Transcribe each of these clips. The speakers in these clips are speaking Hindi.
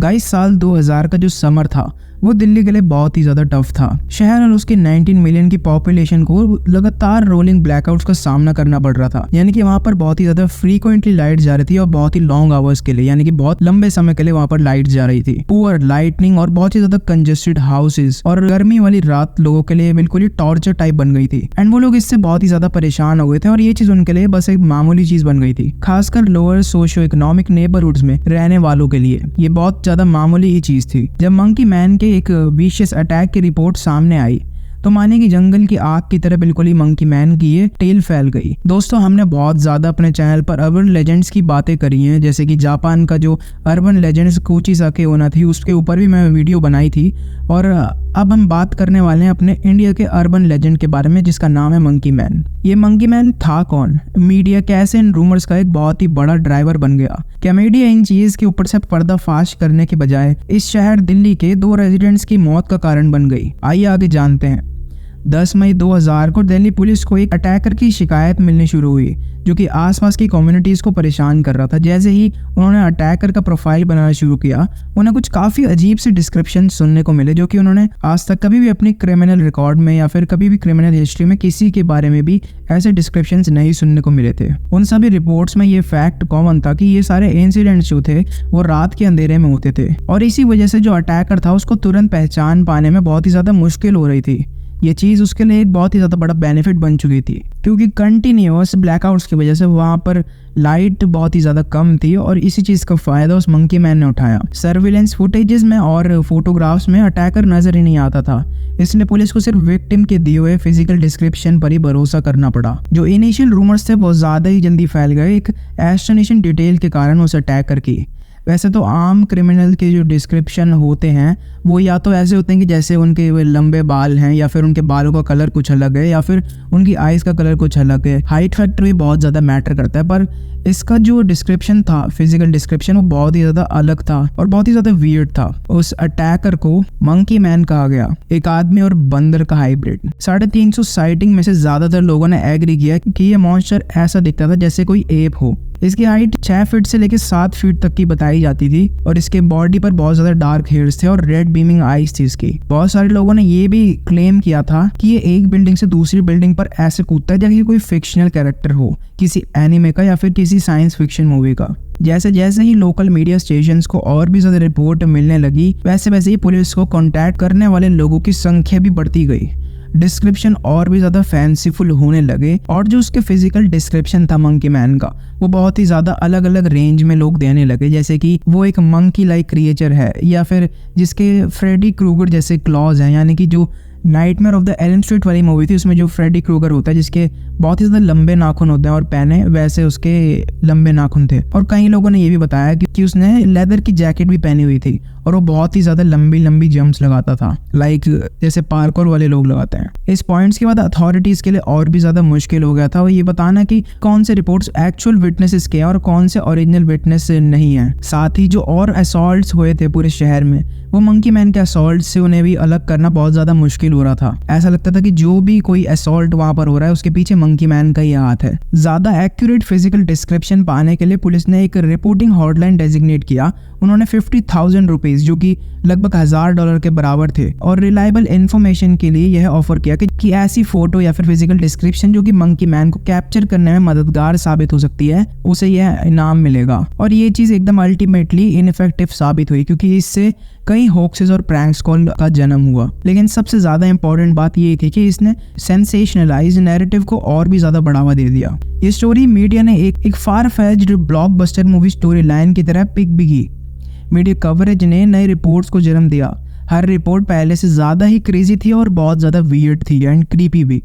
गाइस साल 2000 का जो समर था वो दिल्ली के लिए बहुत ही ज़्यादा टफ था। शहर और उसके 19 मिलियन की पॉपुलेशन को लगातार रोलिंग ब्लैकआउट्स का सामना करना पड़ रहा था। यानी कि वहाँ पर बहुत ही ज़्यादा फ्रीक्वेंटली लाइट जा रही थी और बहुत ही लॉन्ग आवर्स के लिए, यानी कि बहुत लंबे समय के लिए वहाँ पर लाइट जा रही थी। पुअर लाइटनिंग और बहुत ही ज़्यादा कंजेस्टेड हाउसेज और गर्मी वाली रात लोगों के लिए बिल्कुल ही टॉर्चर टाइप बन गई थी। एंड वो लोग इससे बहुत ही ज़्यादा परेशान हो गए थे और ये चीज़ उनके लिए बस एक मामूली चीज़ बन गई थी। खासकर लोअर सोशियो इकोनॉमिक नेबरहुड्स में रहने वालों के लिए ये बहुत ज़्यादा मामूली ही चीज़ थी। जब मंकी मैन के एक विशियस अटैक की रिपोर्ट सामने आई तो माने कि जंगल की आग की तरह बिल्कुल ही मंकी मैन की ये टेल फैल गई। दोस्तों, हमने बहुत ज्यादा अपने चैनल पर अर्बन लेजेंड्स की बातें करी हैं, जैसे कि जापान का जो अर्बन लेजेंड्स कुचिसाकी ओना थी उसके ऊपर भी मैं वीडियो बनाई थी। और अब हम बात करने वाले हैं अपने इंडिया के अर्बन लेजेंड के बारे में जिसका नाम है मंकी मैन। ये मंकी मैन था कौन? मीडिया कैसे इन रूमर्स का एक बहुत ही बड़ा ड्राइवर बन गया? क्या मीडिया इन चीज के ऊपर से पर्दाफाश करने के बजाय इस शहर दिल्ली के 2 रेजिडेंट्स की मौत का कारण बन गई? आइए आगे जानते हैं। 10 मई 2000 को दिल्ली पुलिस को एक अटैकर की शिकायत मिलनी शुरू हुई जो कि आसपास की कम्युनिटीज को परेशान कर रहा था। जैसे ही उन्होंने अटैकर का प्रोफाइल बनाना शुरू किया, उन्हें कुछ काफ़ी अजीब से डिस्क्रिप्शन सुनने को मिले जो कि उन्होंने आज तक कभी भी अपनी क्रिमिनल रिकॉर्ड में या फिर कभी भी क्रिमिनल हिस्ट्री में किसी के बारे में भी ऐसे डिस्क्रिप्शंस नहीं सुनने को मिले थे। उन सभी रिपोर्ट्स में ये फैक्ट कॉमन था कि ये सारे इंसिडेंट्स जो थे वो रात के अंधेरे में होते थे और इसी वजह से जो अटैकर था उसको तुरंत पहचान पाने में बहुत ही ज़्यादा मुश्किल हो रही थी। ये चीज़ उसके लिए एक बहुत ही ज़्यादा बड़ा बेनिफिट बन चुकी थी क्योंकि कंटिन्यूअस ब्लैकआउट्स की वजह से वहाँ पर लाइट बहुत ही ज़्यादा कम थी और इसी चीज़ का फ़ायदा उस मंकी मैन ने उठाया। सर्विलेंस फुटेजेस में और फोटोग्राफ्स में अटैकर नज़र ही नहीं आता था, इसलिए पुलिस को सिर्फ विक्टिम के दिए हुए फिजिकल डिस्क्रिप्शन पर ही भरोसा करना पड़ा। जो इनिशियल रूमर्स थे बहुत ज़्यादा ही जल्दी फैल गए एक एस्टोनिशिंग डिटेल के कारण उस अटैकर की। वैसे तो आम क्रिमिनल के जो डिस्क्रिप्शन होते हैं वो या तो ऐसे होते हैं कि जैसे उनके वे लंबे बाल हैं या फिर उनके बालों का कलर कुछ अलग है या फिर उनकी आइज़ का कलर कुछ अलग है। हाइट फैक्टर भी बहुत ज़्यादा मैटर करता है, पर इसका जो डिस्क्रिप्शन था, फिजिकल डिस्क्रिप्शन, वो बहुत ही ज़्यादा अलग था और बहुत ही ज़्यादा वियर्ड था। उस अटैकर को मंकी मैन कहा गया, एक आदमी और बंदर का हाइब्रिड। 350 साइटिंग में से ज़्यादातर लोगों ने एग्री किया कि ये मॉन्स्टर ऐसा दिखता था जैसे कोई एप हो। इसकी हाइट 6 फीट से लेकर 7 फीट तक की बताई जाती थी और इसके बॉडी पर बहुत ज्यादा डार्क हेयर्स थे और रेड बीमिंग आईज थी इसकी। बहुत सारे लोगों ने ये भी क्लेम किया था कि ये एक बिल्डिंग से दूसरी बिल्डिंग पर ऐसे कूदता है जैसे कोई फिक्शनल कैरेक्टर हो, किसी एनिमे का या फिर किसी साइंस फिक्शन मूवी का। जैसे जैसे ही लोकल मीडिया स्टेशंस को और भी ज्यादा रिपोर्ट मिलने लगी वैसे वैसे ही पुलिस को कांटेक्ट करने वाले लोगों की संख्या भी बढ़ती गई। डिस्क्रिप्शन और भी ज़्यादा फैंसीफुल होने लगे और जो उसके फिजिकल डिस्क्रिप्शन था मंकी मैन का वो बहुत ही ज़्यादा अलग अलग रेंज में लोग देने लगे, जैसे कि वो एक मंकी लाइक क्रिएचर है या फिर जिसके फ्रेडी क्रूगर जैसे क्लॉज हैं, यानी कि जो nightmare of the Elm street वाली मूवी थी उसमें जो फ्रेडी क्रूगर होता है जिसके बहुत ही ज़्यादा लंबे नाखून होते हैं और पहने वैसे उसके लंबे नाखून थे। और कई लोगों ने ये भी बताया कि उसने लेदर की जैकेट भी पहनी हुई थी और वो बहुत ही ज़्यादा लंबी लंबी जंप्स लगाता था, लाइक जैसे पार्कोर वाले लोग लगाते हैं। इस पॉइंट्स के बाद अथॉरिटीज़ के लिए और भी ज़्यादा मुश्किल हो गया था और ये बताना कि कौन से रिपोर्ट्स एक्चुअल विटनेसेस के और कौन से ओरिजिनल विटनेस नहीं है। साथ ही जो और असॉल्ट्स हुए थे पूरे शहर में वो मंकी मैन के असॉल्ट से उन्हें भी अलग करना बहुत ज़्यादा मुश्किल हो रहा था। ऐसा लगता था कि जो भी कोई असॉल्ट वहाँ पर हो रहा है उसके पीछे मंकी मैन का ही हाथ है। ज़्यादा एक्यूरेट फिजिकल डिस्क्रिप्शन पाने के लिए पुलिस ने एक रिपोर्टिंग हॉटलाइन डेजिग्नेट किया। उन्होंने 50,000 रुपीज़ जो कि लगभग $1000 के बराबर थे और रिलायबल इन्फॉर्मेशन के लिए यह ऑफर किया कि ऐसी फोटो या फिर फिजिकल डिस्क्रिप्शन जो कि मंकी मैन को कैप्चर करने में मददगार साबित हो सकती है उसे यह इनाम मिलेगा। और ये चीज़ एकदम अल्टीमेटली इनइफेक्टिव साबित हुई क्योंकि इससे कई होक्सेस और प्रैंक्स कॉल का जन्म हुआ। लेकिन सबसे ज़्यादा इंपॉर्टेंट बात ये थी कि इसने सेंसेशनलाइज्ड नैरेटिव को और भी ज़्यादा बढ़ावा दे दिया। ये स्टोरी मीडिया ने एक far fetched blockbuster movie story line की तरह पिक भी की। मीडिया कवरेज ने नई रिपोर्ट्स को जन्म दिया। हर रिपोर्ट पहले से ज़्यादा ही क्रेजी थी और बहुत ज़्यादा वियर्ड थी एंड क्रीपी भी,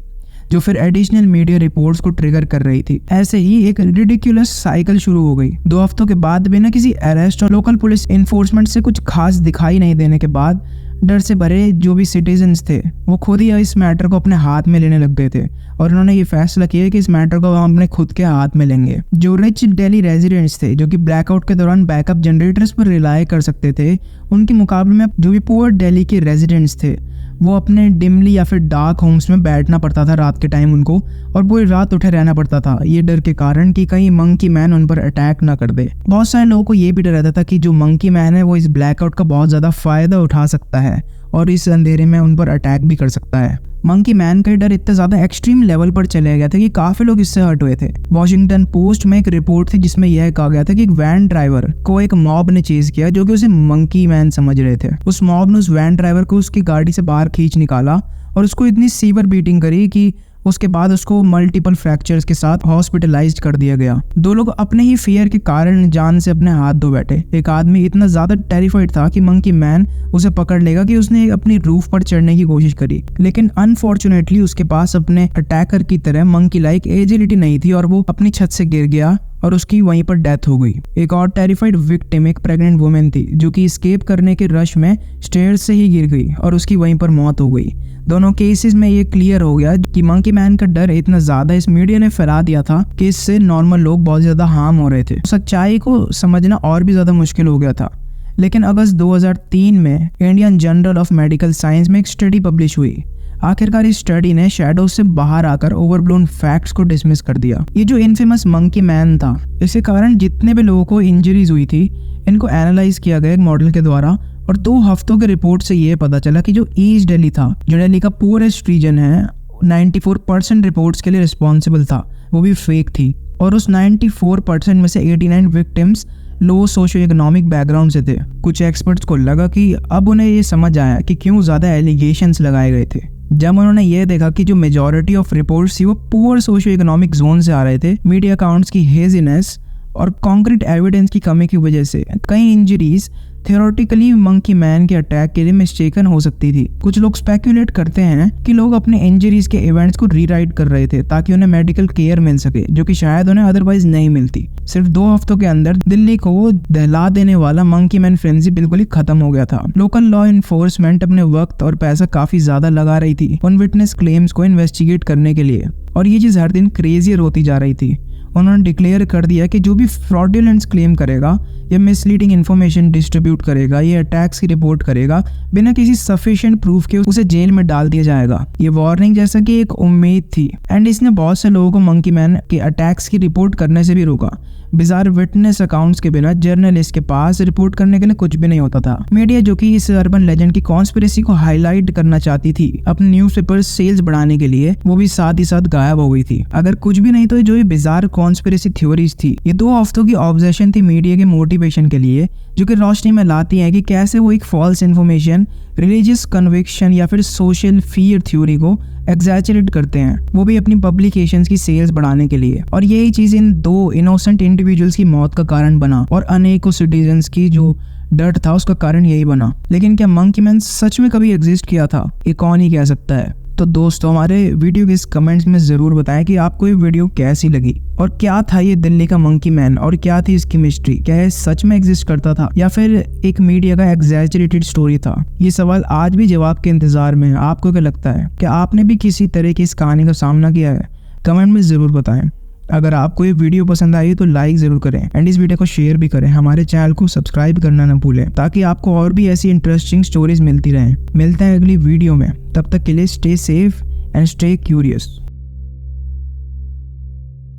जो फिर एडिशनल मीडिया रिपोर्ट्स को ट्रिगर कर रही थी। ऐसे ही एक रिडिकुलस साइकिल शुरू हो गई। 2 हफ्तों के बाद बिना किसी अरेस्ट और लोकल पुलिस इन्फोर्समेंट से कुछ खास दिखाई नहीं देने के बाद डर से भरे जो भी सिटीजन्स थे वो खुद ही इस मैटर को अपने हाथ में लेने लग गए थे और उन्होंने ये फैसला किया कि इस मैटर को हम अपने खुद के हाथ में लेंगे। जो रिच दिल्ली रेजिडेंट्स थे जो कि ब्लैकआउट के दौरान बैकअप जनरेटर्स पर रिलाई कर सकते थे, उनके मुकाबले में जो भी पुअर दिल्ली के रेजिडेंट्स थे वो अपने डिमली या फिर डार्क होम्स में बैठना पड़ता था रात के टाइम उनको, और पूरी रात उठे रहना पड़ता था ये डर के कारण कि कहीं मंकी मैन उन पर अटैक ना कर दे। बहुत सारे लोगों को ये भी डर रहता था कि जो मंकी मैन है वो इस ब्लैकआउट का बहुत ज़्यादा फायदा उठा सकता है और इस अंधेरे में उन पर अटैक भी कर सकता है। मंकी मैन का डर इतना ज्यादा एक्सट्रीम लेवल पर चले गया था कि काफी लोग इससे हर्ट हुए थे। वॉशिंगटन पोस्ट में एक रिपोर्ट थी जिसमें यह कहा गया था कि एक वैन ड्राइवर को एक मॉब ने चेज किया जो कि उसे मंकी मैन समझ रहे थे। उस मॉब ने उस वैन ड्राइवर को उसकी गाड़ी से बाहर खींच निकाला और उसको इतनी सीवियर बीटिंग करी कि उसके बाद उसको मल्टीपल फ्रैक्चर्स के साथ हॉस्पिटलाइज्ड कर दिया गया। दो लोग अपने ही फियर के कारण जान से अपने हाथ धो बैठे। एक आदमी इतना ज्यादा टेरिफाइड था कि मंकी मैन उसे पकड़ लेगा कि उसने अपनी रूफ पर चढ़ने की कोशिश करी, लेकिन अनफॉर्चुनेटली उसके पास अपने अटैकर की तरह मंकी लाइक एजिलिटी नहीं थी और वो अपनी छत से गिर गया और उसकी वहीं पर डेथ हो गई। एक और टेरिफाइड विक्टिम एक प्रेग्नेंट वुमेन थी जो कि एस्केप करने के रश में स्टेयर्स से ही गिर गई और उसकी वहीं पर मौत हो गई। दोनों केसेस में ये क्लियर हो गया कि मंकी मैन का डर इतना ज्यादा इस मीडिया ने फैला दिया था कि इससे नॉर्मल लोग बहुत ज्यादा हार्म हो रहे थे। सच्चाई को समझना और भी ज्यादा मुश्किल हो गया था। लेकिन अगस्त 2003 में Indian journal of medical science में एक स्टडी पब्लिश हुई। आखिरकार इस स्टडी ने शैडोज से बाहर आकर ओवरब्लोन फैक्ट्स को डिसमिस कर दिया। ये जो इनफेमस मंकी मैन था, इसके कारण जितने भी लोगों को इंजरीज हुई थी इनको एनालाइज किया गया एक मॉडल के द्वारा, और 2 हफ्तों के रिपोर्ट से ये पता चला कि जो ईस्ट दिल्ली था, जो दिल्ली का पूरेस्ट रीजन है, 94% रिपोर्ट्स के लिए रिस्पॉन्सिबल था, वो भी फेक थी। और उस 94% में से 89 विक्टिम्स लो सोशो इकोनॉमिक बैकग्राउंड से थे। कुछ एक्सपर्ट्स को लगा कि अब उन्हें ये समझ आया कि क्यों ज्यादा एलिगेशंस लगाए गए थे। जब उन्होंने ये देखा कि जो मेजॉरिटी ऑफ रिपोर्ट्स थी वो पुअर सोशो इकोनॉमिक जोन से आ रहे थे, मीडिया अकाउंट्स की हेजीनेस और कॉन्क्रीट एविडेंस की कमी की वजह से कई इंजरीज थियोरेटिकली मंकी मैन के अटैक के लिए मिस्टेकन हो सकती थी। कुछ लोग स्पेकुलेट करते हैं कि लोग अपने इंजरीज के इवेंट्स को रीराइट कर रहे थे ताकि उन्हें मेडिकल केयर मिल सके, जो कि शायद उन्हें अदरवाइज नहीं मिलती। सिर्फ 2 हफ्तों के अंदर दिल्ली को दहला देने वाला मंकी मैन फ्रेंजी बिल्कुल ही खत्म हो गया था। लोकल लॉ इन्फोर्समेंट अपने वक्त और पैसा काफी ज्यादा लगा रही थी उन विटनेस क्लेम्स को इन्वेस्टिगेट करने के लिए, और ये चीज हर दिन क्रेजियर होती जा रही थी। उन्होंने डिक्लेयर कर दिया कि जो भी फ्रॉडुलेंट क्लेम करेगा या मिसलीडिंग इन्फॉर्मेशन डिस्ट्रीब्यूट करेगा या अटैक्स की रिपोर्ट करेगा बिना किसी सफिशिएंट प्रूफ के उसे जेल में डाल दिया जाएगा। ये वार्निंग जैसा कि एक उम्मीद थी, एंड इसने बहुत से लोगों को मंकी मैन के अटैक्स की रिपोर्ट करने से भी रोका। बिजार विटनेस अकाउंट्स के बिना जर्नलिस्ट के पास रिपोर्ट करने के लिए कुछ भी नहीं होता था। मीडिया जो कि इस अर्बन लेजेंड की कॉन्स्पिरेसी को हाईलाइट करना चाहती थी अपने न्यूज़पेपर सेल्स बढ़ाने के लिए, वो भी साथ ही साथ गायब हो गई थी। अगर कुछ भी नहीं तो जो ये बिजार कॉन्स्पिरेसी थ्योरीज थी, ये 2 हफ्तों की ऑब्जेक्शन थी मीडिया के मोटिवेशन के लिए, जो कि रोशनी में लाती है कि कैसे वो एक फॉल्स इन्फॉर्मेशन, रिलीजियस कन्विक्शन या फिर सोशल फियर थ्योरी को एग्जैजरेट करते हैं, वो भी अपनी पब्लिकेशंस की सेल्स बढ़ाने के लिए। और यही चीज इन 2 इनोसेंट इंडिविजुअल्स की मौत का कारण बना और अनेकों सिटीजन्स की जो डर था उसका कारण यही बना। लेकिन क्या मंकी मैन सच में कभी एग्जिस्ट किया था, ये कौन ही कह सकता है। तो दोस्तों, हमारे वीडियो के इस कमेंट्स में ज़रूर बताएं कि आपको ये वीडियो कैसी लगी और क्या था ये दिल्ली का मंकी मैन और क्या थी इसकी मिस्ट्री। क्या ये सच में एग्जिस्ट करता था या फिर एक मीडिया का एग्जैजरेटेड स्टोरी था। ये सवाल आज भी जवाब के इंतजार में है। आपको क्या लगता है, क्या आपने भी किसी तरह की इस कहानी का सामना किया है? कमेंट में ज़रूर बताएं। अगर आपको ये वीडियो पसंद आई तो लाइक ज़रूर करें एंड इस वीडियो को शेयर भी करें। हमारे चैनल को सब्सक्राइब करना न भूलें ताकि आपको और भी ऐसी इंटरेस्टिंग स्टोरीज मिलती रहें। मिलते हैं अगली वीडियो में, तब तक के लिए stay safe and stay curious.